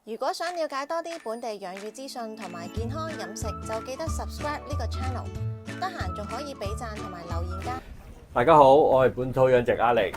如果想了解多啲本地養魚資訊同埋健康飲食，就記得 subscribe 呢個 channel。得閒仲可以俾讚同埋留言㗎。大家好，我係本土養殖 Alex，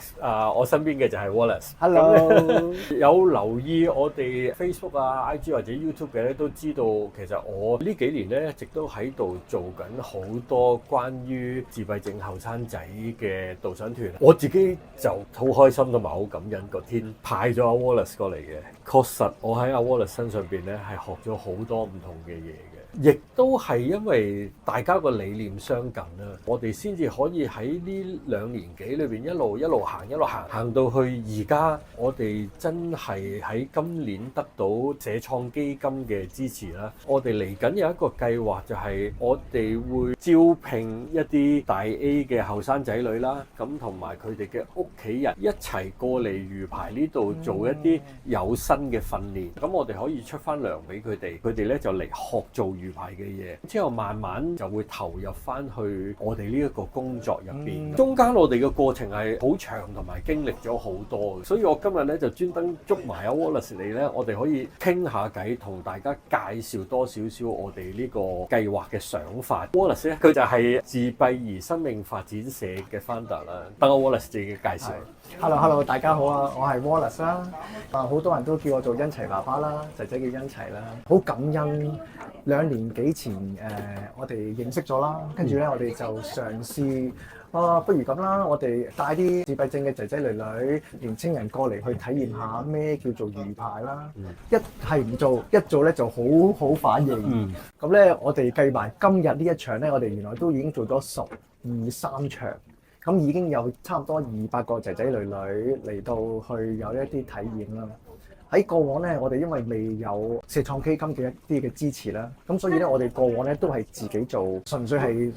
我身邊嘅就係 Wallace。Hello，有留意我哋 Facebook 啊、IG 或者 YouTube 嘅咧，都知道其實我呢幾年咧一直都喺度做緊好多關於自閉症後生仔嘅導賞團。我自己就好開心同埋好感恩個天派咗阿 Wallace 過嚟嘅。確實我喺阿 Wallace 身上邊咧係學咗好多唔同嘅嘢嘅。亦都係因為大家個理念相近啦，我哋先至可以喺呢2年幾裏邊一路行到去而家，我哋真係喺今年得到社創基金嘅支持啦。我哋嚟緊有一個計劃，就係我哋會招聘一啲大 A 嘅後生仔女啦，咁同埋佢哋嘅屋企人一齊過嚟魚排呢度做一啲有薪嘅訓練，咁我哋可以出翻糧俾佢哋，佢哋咧就嚟學做魚排嘅嘢，之後慢慢就會投入翻去我哋呢一個工作入邊。中間我哋嘅過程係好長，同埋經歷咗好多，所以我今日咧就專登捉埋阿 Wallace 嚟咧，我哋可以傾下偈，同大家介紹多少少我哋呢個計劃嘅想法。Wallace 咧佢就係自閉兒生命發展社嘅 founder 啦。等我 Wallace 自己介紹。Hello， 大家好啊，我係 Wallace 啦。好多人都叫我做恩齊爸爸啦，仔仔叫恩齊啦。好感恩2年幾前我哋認識咗啦，跟住咧我哋就嘗試不如咁啦，我哋帶啲自閉症嘅仔仔女女、年青人過嚟去體驗下咩叫做魚排啦。一係唔做，一做咧就好反應。咁咧我哋計埋今日呢一場咧，我哋原來都已經做咗13場。咁已經有差唔多200個仔仔女女嚟到去有一啲體驗啦。喺過往咧，我哋因為未有社創基金嘅一啲嘅支持啦，咁所以咧我哋過往咧都係自己做，純粹係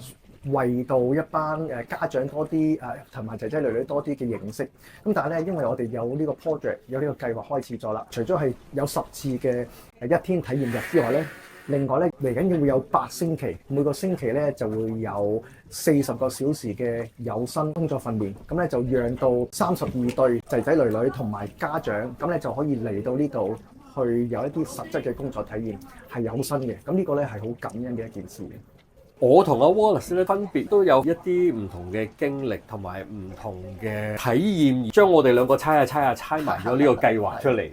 為到一班家長多啲同埋仔仔女女多啲嘅認識。咁但係咧，因為我哋有呢個 project 有呢個計劃開始咗啦，除咗係有10次嘅1天體驗日之外咧，另外咧嚟緊會有8星期，每個星期咧就會有40個小時嘅有薪工作訓練，咁咧就讓到32對仔仔女女同埋家長，咁咧就可以嚟到呢度去有一啲實質嘅工作體驗，係有薪嘅。咁呢個咧係好感恩嘅一件事。我同阿 Wallace 咧分別都有一啲唔同嘅經歷同埋唔同嘅體驗，將我哋兩個猜埋咗呢個計劃出嚟嘅。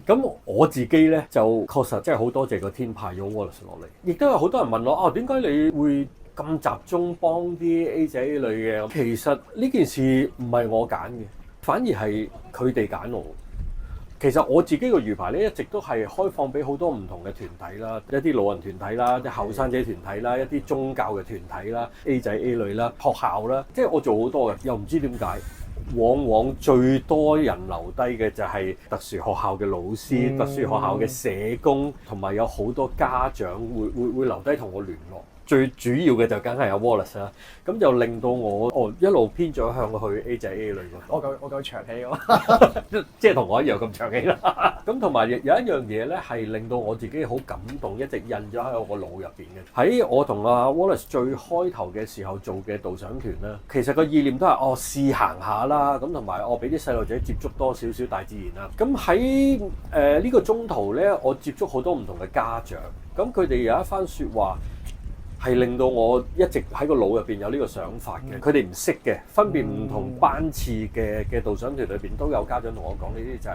咁我自己咧就確實真係好多謝個天派咗 Wallace 落嚟，亦都有好多人問我點解你會咁集中幫啲 A 仔 A 女嘅？其實呢件事唔係我揀嘅，反而係佢哋揀我。其實我自己個魚排咧一直都係開放俾好多唔同嘅團體啦，一啲老人團體啦，一啲後生仔團體啦，一啲宗教嘅團體啦 ，A 仔 A 女啦，學校啦，即係我做好多嘅，又唔知點解。往往最多人留低嘅就係特殊學校嘅老師、特殊學校嘅社工，同埋有好多家長會留低同我聯絡。最主要嘅就梗係阿 Wallace 啦，咁就令到我一路偏咗向去 A 仔 A 女嗰度。我夠長氣喎，即係同我一樣咁長氣啦。咁同埋有一樣嘢咧，係令到我自己好感動，一直印咗喺我個腦入邊嘅。喺我同阿 Wallace 最開頭嘅時候做嘅導賞團啦，其實個意念都係試行下啦，咁同埋俾啲細路仔接觸多少少大自然啦。咁喺呢個中途咧，我接觸好多唔同嘅家長，咁佢哋有一番説話，係令到我一直喺個腦入邊有呢個想法嘅。佢哋唔識嘅，分別唔同班次嘅導賞團裏邊都有家長同我講呢啲，就係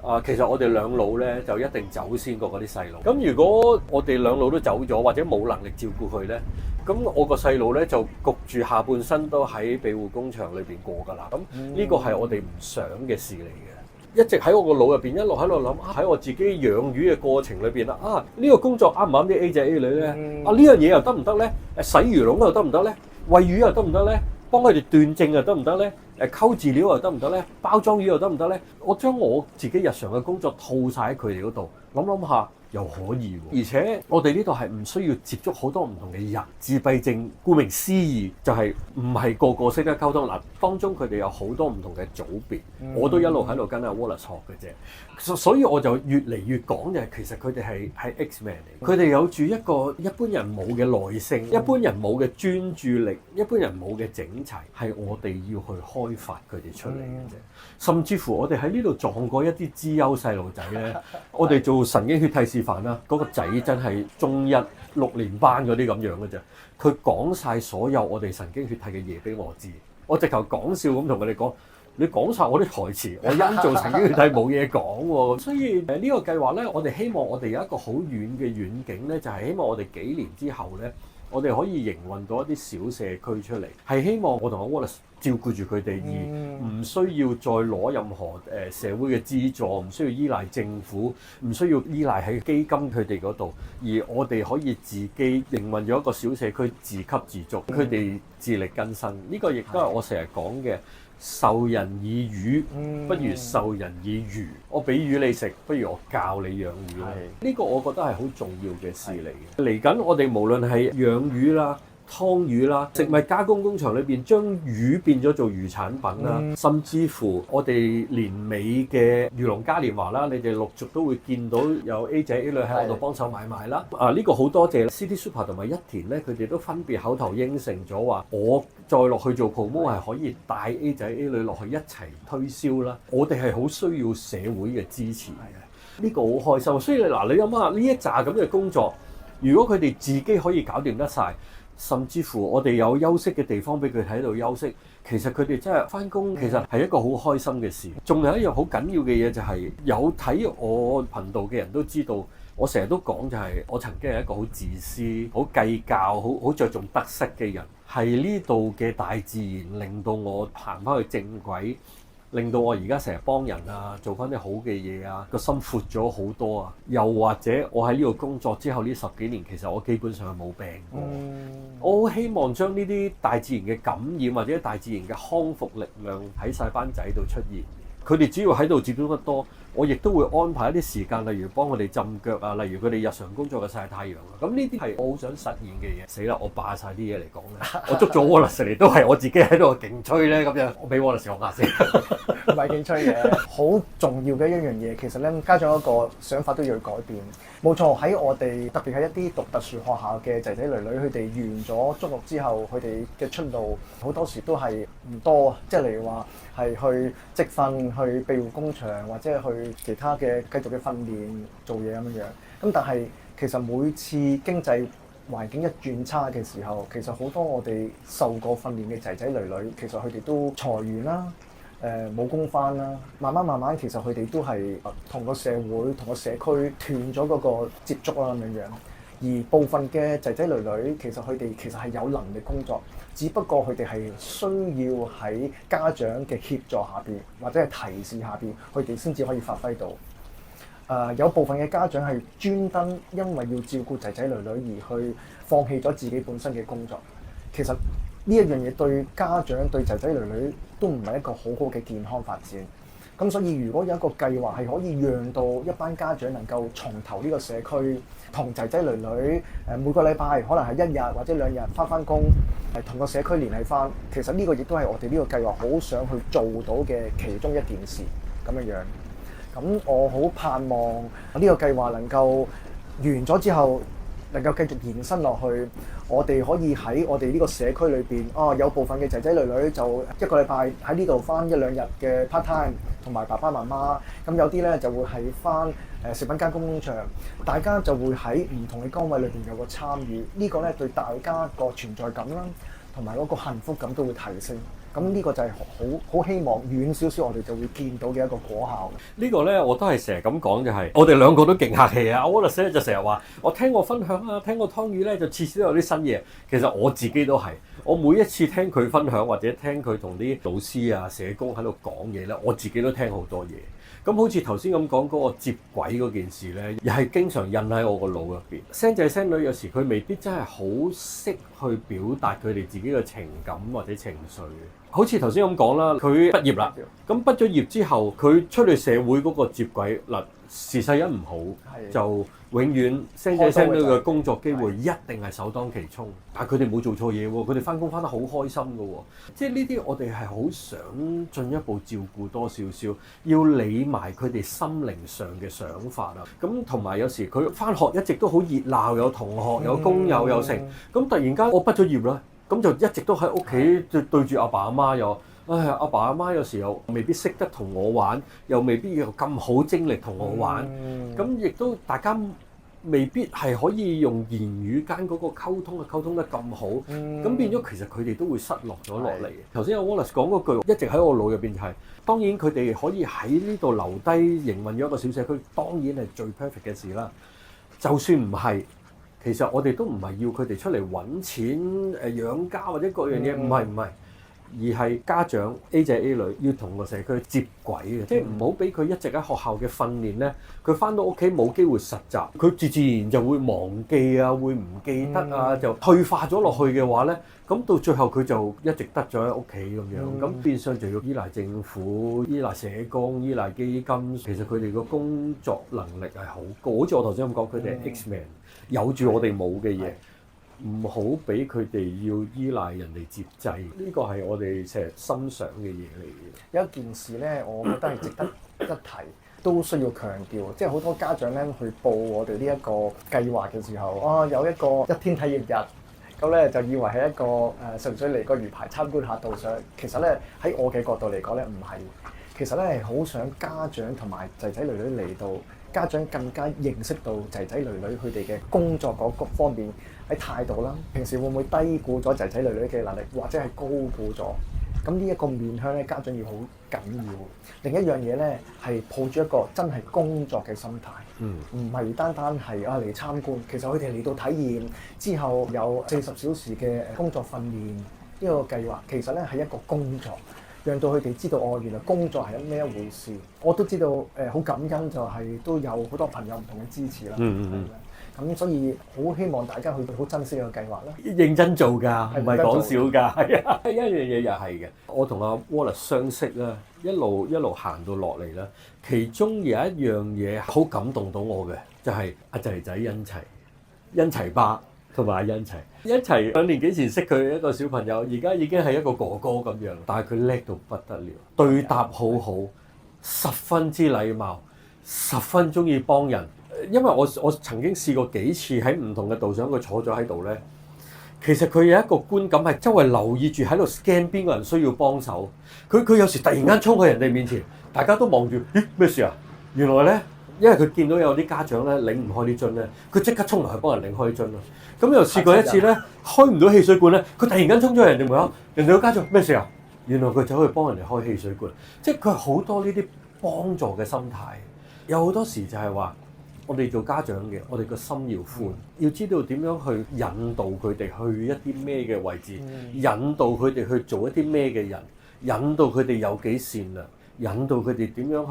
話其實我哋兩老咧就一定走先過嗰啲細路。咁如果我哋兩老都走咗，或者冇能力照顧佢咧，咁我個細路咧就焗住下半生都喺庇護工場裏邊過㗎啦。咁呢個係我哋唔想嘅事嚟嘅。一直喺我個腦入邊一路喺度諗喺我自己養魚嘅過程裏邊啦，呢個工作啱唔啱啲 A 仔 A 女咧？呢樣嘢又得唔得咧？洗魚籠又得唔得咧？餵魚又得唔得咧？幫佢哋斷症又得唔得咧？溝飼料又得唔得咧？包裝魚又得唔得咧？我將我自己日常嘅工作套晒喺佢哋嗰度，諗下，又可以喎。而且我哋呢度係唔需要接觸好多唔同嘅人。自閉症顧名思義就係唔係個個識得溝通嗱，當中佢哋有好多唔同嘅組別，我都一路喺度跟阿 Wallace 學嘅啫。所以我就越嚟越講就係其實佢哋係 X-Man 嚟，佢哋有住一個一般人冇嘅耐性，一般人冇嘅專注力，一般人冇嘅整齊，係我哋要去開發佢哋出嚟嘅啫。甚至乎我哋喺呢度撞過一啲資優細路仔咧，我哋做神經血替示範啦，嗰個仔真係中一6年班嗰啲咁樣嘅啫，佢講晒所有我哋神經血替嘅嘢俾我知，我直頭講笑咁同佢哋講。你講晒我啲台詞，我因做神經血替冇嘢講喎，所以呢個計劃咧，我哋希望我哋有一個好遠嘅遠景咧，就係希望我哋幾年之後咧，我哋可以營運到一啲小社區出嚟，係希望我同阿 Wallace 照顧住佢哋，而唔需要再攞任何社會嘅資助，唔需要依賴政府，唔需要依賴喺基金佢哋嗰度，而我哋可以自己營運咗一個小社區，自給自足，佢哋自力更生。呢個亦都係我成日講嘅。授人以魚，不如授人以漁。我俾魚你食，不如我教你養魚啦。呢個我覺得係好重要嘅事嚟嘅。嚟緊我哋無論係養魚啦、劏魚啦，食物加工工場裏邊將魚變咗做魚產品啦，甚至乎我哋年尾嘅漁農嘉年華啦，你哋陸續都會見到有 A 仔 A 女喺我度幫手買賣啦。呢個好多謝 City Super 同埋一田咧，佢哋都分別口頭應承咗話，我再落去做 promo 係可以帶 A 仔 A 女落去一齊推銷啦。我哋係好需要社會嘅支持嘅，呢個好開心。所以你諗下呢一紮咁嘅工作，如果佢哋自己可以搞掂得晒。甚至乎我哋有休息嘅地方俾佢喺度休息，其實佢哋真係返工，其實係一個好開心嘅事。仲有一樣好緊要嘅嘢就係，有睇我頻道嘅人都知道，我成日都講就係，我曾經係一個好自私、好計較、好着重得失嘅人。係呢度嘅大自然令到我行返去正軌。令到我而家成日幫人啊，做翻啲好嘅嘢啊，個心闊咗好多啊！又或者我喺呢度工作之後呢10幾年，其實我基本上係冇病過。我好希望將呢啲大自然嘅感染或者大自然嘅康復力量喺晒班仔度出現。佢哋只要喺度接觸得多，我亦都會安排一啲時間，例如幫佢哋浸腳啊，例如佢哋日常工作嘅曬太陽啊。咁呢啲係我好想實現嘅嘢。死啦！我霸晒啲嘢嚟講咧，我捉咗 Wallace 嚟都係我自己喺度勁吹咧咁樣。我俾 Wallace 講下先，唔係勁吹嘅。好重要嘅一樣嘢，其實咧家長一個想法都要去改變。冇錯，喺我哋特別係一啲讀特殊學校嘅仔仔女女，佢哋完咗中六之後，佢哋嘅出路好多時都係唔多啊。即係例如話係去職訓、去庇護工場或者去其他嘅繼續嘅訓練做嘢咁樣。咁但係其實每次經濟環境一轉差嘅時候，其實好多我哋受過訓練嘅仔仔女女，其實佢哋都裁員啦。冇工返啦，慢慢其實佢哋都係同個社會、同個社區斷咗嗰個接觸啦咁樣。而部分嘅仔仔女女其實佢哋其實係有能力工作，只不過佢哋係需要喺家長嘅協助下邊或者係提示下邊，佢哋先至可以發揮到。有部分嘅家長係專登因為要照顧仔仔女女而去放棄咗自己本身嘅工作，其實呢一樣嘢對家長對仔仔女女都唔係一個好好嘅健康發展。咁所以如果有一個計劃係可以讓到一班家長能夠重投呢個社區，同仔仔女女每個禮拜可能係1日或者2日返工，同個社區聯繫返。其實呢個亦都係我哋呢個計劃好想去做到嘅其中一件事咁樣。咁我好盼望呢個計劃能夠完咗之後，能夠繼續延伸落去，我哋可以喺我哋呢個社區裏邊，有部分嘅仔仔女女就一個禮拜喺呢度返1-2日嘅 part time，同埋爸爸媽媽。咁有啲咧就會係返食品加工工場，大家就會喺唔同嘅崗位裏邊有個參與。呢個咧對大家個存在感啦，同埋嗰個幸福感都會提升。咁呢個就係好希望遠少少，我哋就會見到嘅一個果效。呢個咧我都係成日咁講，就係我哋兩個都勁客氣啊。Wallace 咧就成日話我聽我分享啊，聽我湯魚咧就次次都有啲新嘢。其實我自己都係，我每一次聽佢分享或者聽佢同啲老師啊、社工喺度講嘢咧，我自己都聽好多嘢。咁好似頭先咁講嗰個接軌嗰件事咧，又係經常印喺我個腦入邊。聲仔聲女有時佢未必真係好識去表達佢哋自己嘅情感或者情緒。好似頭先咁講啦，佢畢業啦，咁畢咗業之後，佢出去社會嗰個接軌嗱，時勢一唔好，就永遠聲姐聲女嘅工作機會一定係首當其衝。但係佢哋冇做錯嘢喎，佢哋翻工翻得好開心㗎喎。即係呢啲我哋係好想進一步照顧多少少，要理埋佢哋心靈上嘅想法啊。咁同埋有時佢翻學一直都好熱鬧，有同學有工友有成，咁突然間我畢咗業啦。咁就一直都喺屋企對住阿爸阿媽又，阿爸阿媽有時候未必識得同我玩，又未必有咁好精力同我玩，咁亦都大家未必係可以用言語間嗰個溝通得咁好，咁變咗其實佢哋都會失落咗落嚟。頭先阿 Wallace 講嗰句一直喺我腦入邊就係，當然佢哋可以喺呢度留低營運咗一個小社區，當然係最 perfect 嘅事啦。就算唔係，其實我哋都唔係要佢哋出嚟揾錢養家或者各樣嘢，唔係，而係家長 A 仔 A 女要同個社區接軌嘅，即係唔好俾佢一直喺學校嘅訓練咧，佢翻到屋企冇機會實習，佢自然就會忘記啊，會唔記得啊，就退化咗落去嘅話咧，咁到最後佢就一直得咗喺屋企咁樣，咁變相就要依賴政府、依賴社工、依賴基金，其實佢哋個工作能力係好高，好似我頭先咁講，佢哋係 X-Man。有住我哋冇嘅嘢，唔好俾佢哋要依賴人哋接濟，呢個係我哋成日心想嘅嘢嚟嘅。有一件事咧，我覺得係值得一提，都需要強調，即係好多家長咧去報我哋呢一個計劃嘅時候，有一個一天體驗日，咁咧就以為係一個純粹嚟個魚排參觀下導賞，其實咧喺我嘅角度嚟講咧唔係，其實咧係好想家長同埋仔仔女女嚟到。家長更加認識到仔仔女女佢哋嘅工作嗰個方面喺態度啦，平時會唔會低估咗仔仔女女嘅能力，或者係高估咗？咁呢一個面向咧，家長要好緊要。另一樣嘢咧，係抱住一個真係工作嘅心態，唔係單單係嚟參觀。其實佢哋嚟到體驗之後有40小時嘅工作訓練呢個計劃，其實咧係一個工作。讓到佢哋知道原來工作係咩一回事。我都知道好感恩，就係都有好多朋友唔同嘅支持啦。咁所以好希望大家去好珍惜呢個計劃啦。認真做㗎，唔係講笑㗎。係啊，一樣嘢又係嘅。我同阿 Wallace 相識啦，一路行到落嚟啦。其中有一樣嘢好感動到我嘅，就係阿仔仔恩齊爸。同埋阿恩齊2年幾前識佢一個小朋友，而家已經係一個哥哥咁樣，但係佢叻到不得了，對答好好，十分之禮貌，十分鍾意幫人。因為我曾經試過幾次喺唔同嘅導賞，佢坐咗喺度咧，其實佢有一個觀感係周圍留意住喺度 scan 邊個人需要幫手。佢有時突然間衝去人哋面前，大家都望住，咦咩事啊？原來咧，因為佢見到有啲家長咧擰唔開啲樽咧，佢即刻衝落去幫人擰開啲樽咯。咁又試過一次咧，開唔到汽水罐咧，佢突然間衝咗人哋門口，人哋個家長咩事啊？原來佢走去幫人哋開汽水罐，即係佢好多呢啲幫助嘅心態。有好多時就係話，我哋做家長嘅，我哋個心要寬，要知道點樣去引導佢哋去一啲咩嘅位置，引導佢哋去做一啲咩嘅人，引導佢哋有幾善良。引導佢哋點樣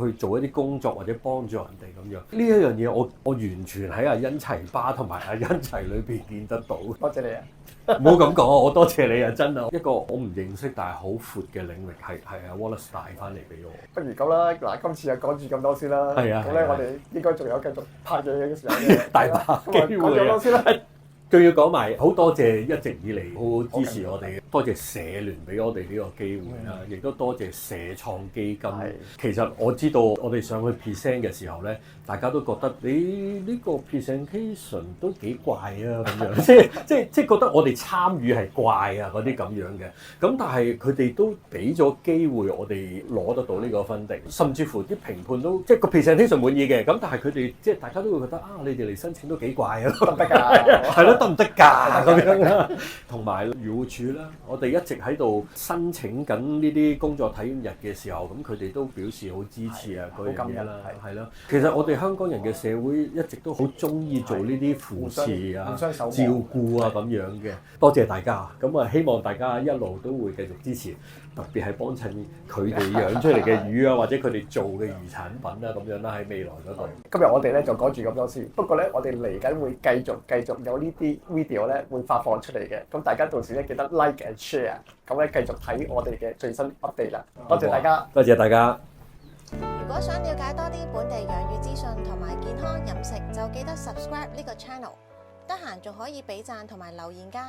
去做一啲工作或者幫助人哋咁樣，呢一樣嘢我完全喺阿恩齊爸同埋阿恩齊裏邊見得到。多謝你啊！唔好咁講，我多謝你啊！真啊，一個我唔認識但係好闊嘅領域係阿 Wallace 帶翻嚟俾我。不如咁啦，嗱，今次就講住咁多先啦。係啊，咁咧我哋應該仲有繼續拍嘢嘅時候嘅。大把機會啊！講咗多先啦。仲要講埋好多謝一直以嚟好好支持我哋，多謝社聯俾我哋呢個機會啦，亦都多謝社創基金。其實我知道我哋上去 present 嘅時候咧，大家都覺得你呢個 presentation 都幾怪啊咁樣，即係覺得我哋參與係怪啊嗰啲咁樣嘅。咁但係佢哋都俾咗機會我哋攞得到呢個分定，甚至乎啲評判都即係個 presentation 滿意嘅。咁但係佢哋即係大家都會覺得你哋嚟申請都幾怪啊，得唔得㗎？係咯。得唔得㗎咁樣啦？同埋漁護署啦，我哋一直喺度申請緊呢啲工作體驗日嘅時候，咁佢哋都表示好支持啊嗰樣嘢啦，係咯。其實我哋香港人嘅社會一直都好中意做呢啲扶持啊、照顧啊咁樣嘅。多謝大家，咁啊希望大家一路都會繼續支持，特別係幫襯佢哋養出嚟嘅魚啊，或者佢哋做嘅魚產品啊咁樣啦，喺未來嗰度。今日我哋咧就講住咁多先，不過咧我哋嚟緊會繼續有呢啲啲 video 咧會發放出嚟嘅。咁大家到時咧記得 like and share，咁咧繼續睇我哋嘅最新 update 啦。多謝大家，多謝大家。如果想了解多啲本地養魚資訊同埋健康飲食，就記得 subscribe 呢個 channel。得閒仲可以俾讚同埋留言㗎。